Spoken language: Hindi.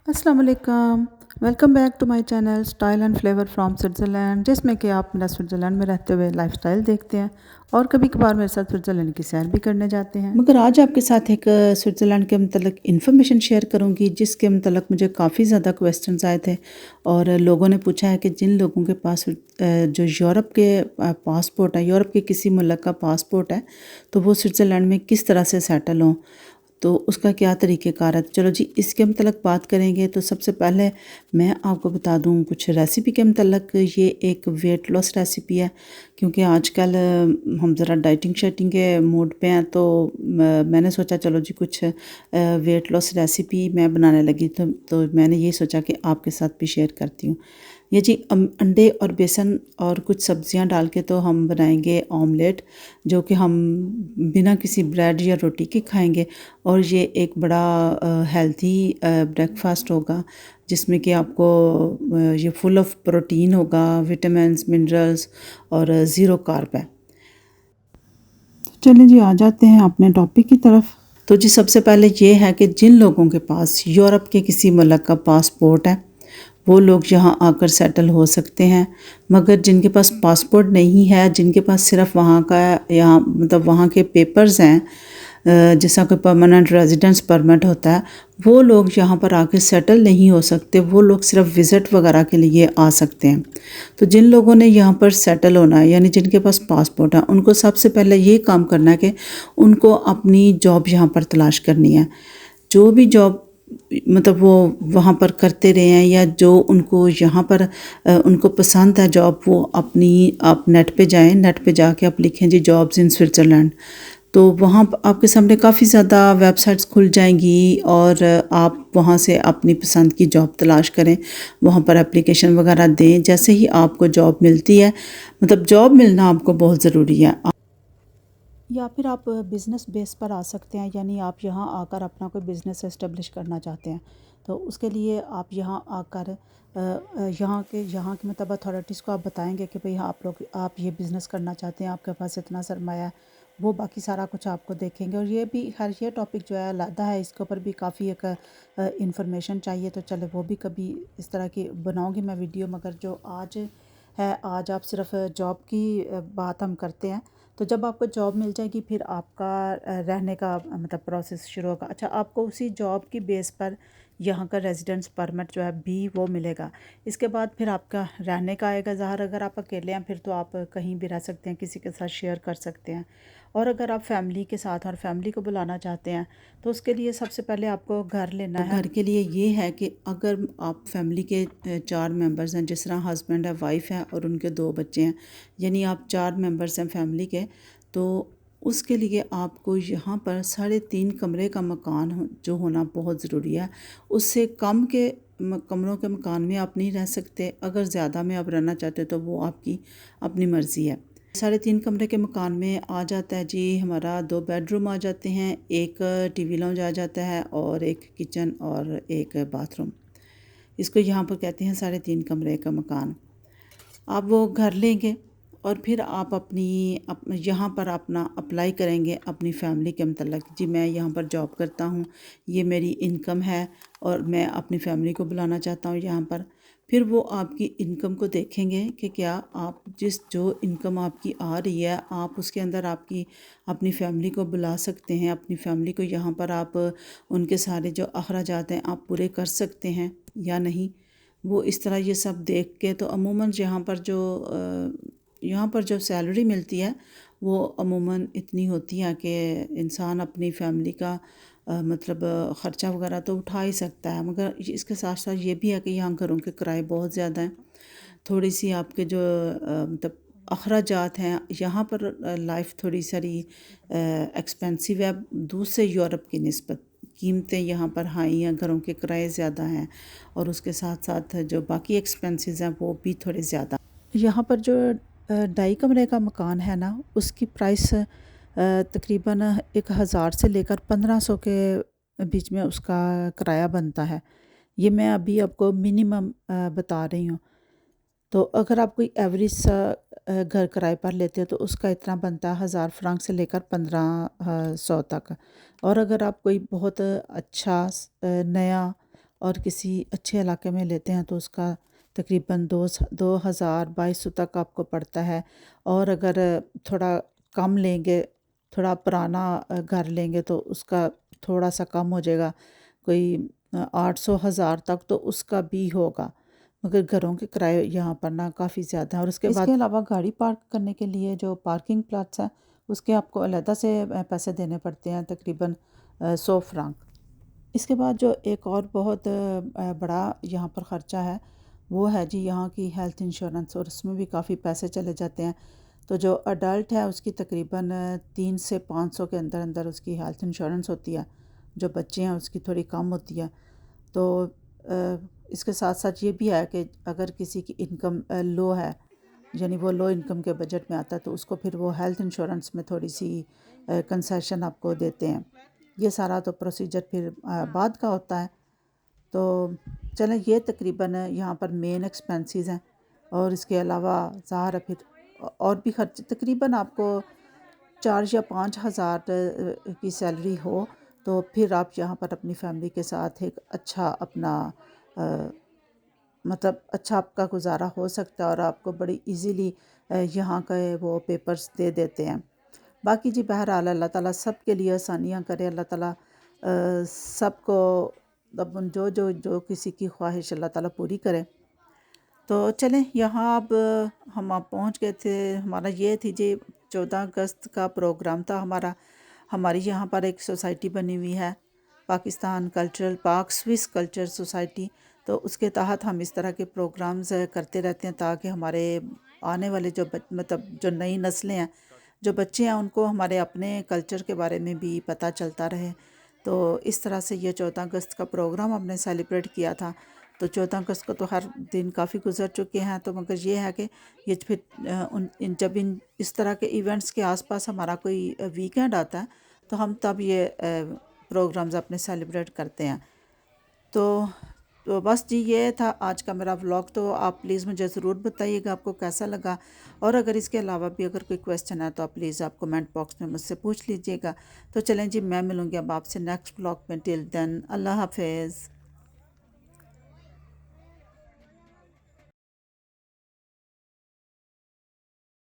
अस्सलाम वालेकुम। Welcome back to my channel style and flavour from Switzerland, जिसमें कि आप मेरा स्विट्ज़रलैंड में रहते हुए लाइफस्टाइल देखते हैं और कभी कभार मेरे साथ स्विट्ज़रलैंड की सैर भी करने जाते हैं। मगर आज आपके साथ एक स्विट्ज़रलैंड के मतलब इन्फॉर्मेशन शेयर करूंगी, जिसके मतलब मुझे काफ़ी ज़्यादा क्वेश्चंस आए थे और लोगों ने पूछा है कि जिन लोगों के पास जो यूरोप के पासपोर्ट है, यूरोप के किसी मुल्क का पासपोर्ट है, तो वो स्विट्ज़रलैंड में किस तरह से सेटल हों, तो उसका क्या तरीक़ेकार है। चलो जी, इसके मतलब बात करेंगे। तो सबसे पहले मैं आपको बता दूं कुछ रेसिपी के मतलब। ये एक वेट लॉस रेसिपी है, क्योंकि आजकल हम ज़रा डाइटिंग शाइटिंग के मूड पे हैं, तो मैंने सोचा चलो जी कुछ वेट लॉस रेसिपी मैं बनाने लगी। तो मैंने ये सोचा कि आपके साथ भी शेयर करती हूँ। ये जी अंडे और बेसन और कुछ सब्जियां डाल के तो हम बनाएंगे ऑमलेट, जो कि हम बिना किसी ब्रेड या रोटी के खाएंगे। और ये एक बड़ा हेल्थी ब्रेकफास्ट होगा, जिसमें कि आपको ये फुल ऑफ प्रोटीन होगा, विटामिन्स, मिनरल्स और ज़ीरो कार्ब है। चलिए जी, आ जाते हैं अपने टॉपिक की तरफ। तो जी सबसे पहले ये है कि जिन लोगों के पास यूरोप के किसी मुल्क का पासपोर्ट है, वो लोग यहाँ आकर सेटल हो सकते हैं। मगर जिनके पास पासपोर्ट नहीं है, जिनके पास सिर्फ वहाँ का यहाँ मतलब वहाँ के पेपर्स हैं, जैसा कोई परमानेंट रेजिडेंस परमिट होता है, वो लोग यहाँ पर आके सेटल नहीं हो सकते। वो लोग सिर्फ विज़िट वगैरह के लिए आ सकते हैं। तो जिन लोगों ने यहाँ पर सेटल होना है, यानी जिनके पास पासपोर्ट है, उनको सबसे पहले ये काम करना है कि उनको अपनी जॉब यहाँ पर तलाश करनी है। जो भी जॉब मतलब वो वहाँ पर करते रहे हैं, या जो उनको यहाँ पर उनको पसंद है जॉब, वो आप नेट पे जाएं, नेट पे जाके आप लिखें जी जॉब्स इन स्विट्ज़रलैंड, तो वहाँ आपके सामने काफ़ी ज़्यादा वेबसाइट्स खुल जाएंगी और आप वहाँ से अपनी पसंद की जॉब तलाश करें, वहाँ पर एप्लीकेशन वगैरह दें। जैसे ही आपको जॉब मिलती है, मतलब जॉब मिलना आपको बहुत ज़रूरी है। या फिर आप बिज़नेस बेस पर आ सकते हैं, यानी आप यहाँ आकर अपना कोई बिज़नेस इस्टेब्लिश करना चाहते हैं, तो उसके लिए आप यहाँ आकर यहाँ के मतलब अथॉरिटीज़ को आप बताएंगे कि भाई आप ये बिज़नेस करना चाहते हैं, आपके पास इतना सरमाया है। वो बाकी सारा कुछ आपको देखेंगे। और ये भी हर ये टॉपिक जो है अलग है, इसके ऊपर भी काफ़ी एक इंफॉर्मेशन चाहिए। तो चले वो भी कभी इस तरह की बनाऊँगी मैं वीडियो। मगर जो आज है, आज आप सिर्फ जॉब की बात हम करते हैं। तो जब आपको जॉब मिल जाएगी, फिर आपका रहने का मतलब प्रोसेस शुरू होगा। अच्छा, आपको उसी जॉब की बेस पर यहाँ का रेजिडेंस परमिट जो है भी वो मिलेगा। इसके बाद फिर आपका रहने का आएगा। ज़ाहिर अगर आप अकेले हैं, फिर तो आप कहीं भी रह सकते हैं, किसी के साथ शेयर कर सकते हैं। और अगर आप फैमिली के साथ और फैमिली को बुलाना चाहते हैं, तो उसके लिए सबसे पहले आपको घर लेना है। घर के लिए ये है कि अगर आप फैमिली के 4 मेंबर्स हैं, जिस तरह हस्बैंड है, वाइफ है और उनके 2 बच्चे हैं, यानी आप 4 मेंबर्स हैं फैमिली के, तो उसके लिए आपको यहाँ पर 3.5 कमरे का मकान जो होना बहुत ज़रूरी है। उससे कम के कमरों के मकान में आप नहीं रह सकते। अगर ज़्यादा में आप रहना चाहते हो तो वो आपकी अपनी मर्ज़ी है। 3.5 कमरे के मकान में आ जाता है जी हमारा 2 बेडरूम आ जाते हैं, एक टीवी लॉन्ज आ जाता है और एक किचन और एक बाथरूम। इसको यहाँ पर कहते हैं 3.5 कमरे का मकान। आप वो घर लेंगे और फिर आप यहाँ पर अपना अप्लाई करेंगे अपनी फ़ैमिली के मतलब। जी मैं यहाँ पर जॉब करता हूँ, ये मेरी इनकम है और मैं अपनी फ़ैमिली को बुलाना चाहता हूँ यहाँ पर। फिर वो आपकी इनकम को देखेंगे कि क्या आप जो इनकम आपकी आ रही है, आप उसके अंदर अपनी फ़ैमिली को बुला सकते हैं। अपनी फ़ैमिली को यहाँ पर आप उनके सारे जो अखराजात हैं आप पूरे कर सकते हैं या नहीं। वो इस तरह ये सब देख के तो अमूमन यहाँ पर जो सैलरी मिलती है, वो अमूमन इतनी होती है कि इंसान अपनी फैमिली का मतलब ख़र्चा वगैरह तो उठा ही सकता है। मगर इसके साथ साथ ये भी है कि यहाँ घरों के किराए बहुत ज़्यादा हैं। थोड़ी सी आपके जो मतलब अखराजात हैं, यहाँ पर लाइफ थोड़ी सारी एक्सपेंसिव है दूसरे यूरोप की निस्बत। कीमतें यहाँ पर हाई हैं, घरों के किराए ज़्यादा हैं और उसके साथ साथ जो बाकी एक्सपेंसेस हैं वो भी थोड़े ज़्यादा। यहाँ पर जो 2.5 कमरे का मकान है ना, उसकी प्राइस तकरीबन 1000 से लेकर 1500 के बीच में उसका किराया बनता है। ये मैं अभी आपको मिनिमम बता रही हूँ। तो अगर आप कोई एवरेज सा घर किराए पर लेते हो, तो उसका इतना बनता है 1000 फ्रांक से लेकर 1500 तक। और अगर आप कोई बहुत अच्छा नया और किसी अच्छे इलाके में लेते हैं तो उसका तकरीबन 2,000-2,200 तक आपको पड़ता है। और अगर थोड़ा कम लेंगे, थोड़ा पुराना घर लेंगे तो उसका थोड़ा सा कम हो जाएगा, कोई 800-1,000 तक तो उसका भी होगा। मगर घरों के किराए यहाँ पर ना काफ़ी ज़्यादा है। और इसके अलावा गाड़ी पार्क करने के लिए जो पार्किंग प्लाट्स हैं उसके आपको अलहदा से पैसे देने पड़ते हैं, तकरीबन 100 फ्रांक। इसके बाद जो एक और बहुत बड़ा यहाँ पर ख़र्चा है वो है जी यहाँ की हेल्थ इंश्योरेंस, और उसमें भी काफ़ी पैसे चले जाते हैं। तो जो अडल्ट है उसकी तकरीबन 3 से 500 के अंदर अंदर उसकी हेल्थ इंश्योरेंस होती है। जो बच्चे हैं उसकी थोड़ी कम होती है। तो इसके साथ साथ ये भी है कि अगर किसी की इनकम लो है, यानी वो लो इनकम के बजट में आता है, तो उसको फिर वो हेल्थ इंश्योरेंस में थोड़ी सी कंसेशन आपको देते हैं। ये सारा तो प्रोसीजर फिर बाद का होता है। तो चलें, ये तकरीबन यहाँ पर मेन एक्सपेंसेस हैं। और इसके अलावा ज़ाहिर है फिर और भी खर्च, तकरीबन आपको 4 या 5 हज़ार की सैलरी हो तो फिर आप यहाँ पर अपनी फैमिली के साथ एक अच्छा अपना मतलब अच्छा आपका गुजारा हो सकता है, और आपको बड़ी इजीली यहाँ के वो पेपर्स दे देते हैं। बाकी जी बहरहाल अल्लाह ताला सब के लिए आसानियाँ करे। अल्लाह ताला सबको अब जो जो जो किसी की ख्वाहिश अल्लाह ताला पूरी करे। तो चलें, यहाँ अब हम आप पहुँच गए थे। हमारा ये थी जी 14 अगस्त का प्रोग्राम था हमारा। हमारी यहाँ पर एक सोसाइटी बनी हुई है, Pakistan cultural park Swiss culture society. तो उसके तहत हम इस तरह के प्रोग्राम्स करते रहते हैं ताकि हमारे आने वाले जो मतलब जो नई नस्लें हैं, जो बच्चे हैं, उनको हमारे अपने कल्चर के बारे में भी पता चलता रहे। तो इस तरह से ये 14 अगस्त का प्रोग्राम हमने सेलिब्रेट किया था। तो 14 अगस्त को तो हर दिन काफ़ी गुजर चुके हैं, तो मगर ये है कि ये फिर जब इस तरह के इवेंट्स के आसपास हमारा कोई वीकेंड आता है तो हम तब ये प्रोग्राम्स अपने सेलिब्रेट करते हैं। तो बस जी ये था आज का मेरा व्लॉग। तो आप प्लीज़ मुझे ज़रूर बताइएगा आपको कैसा लगा, और अगर इसके अलावा भी अगर कोई क्वेश्चन है तो आप प्लीज़ आप कमेंट बॉक्स में मुझसे पूछ लीजिएगा। तो चलें जी, मैं मिलूँगी अब आपसे नेक्स्ट व्लॉग में। टिल देन अल्लाह हाफिज़।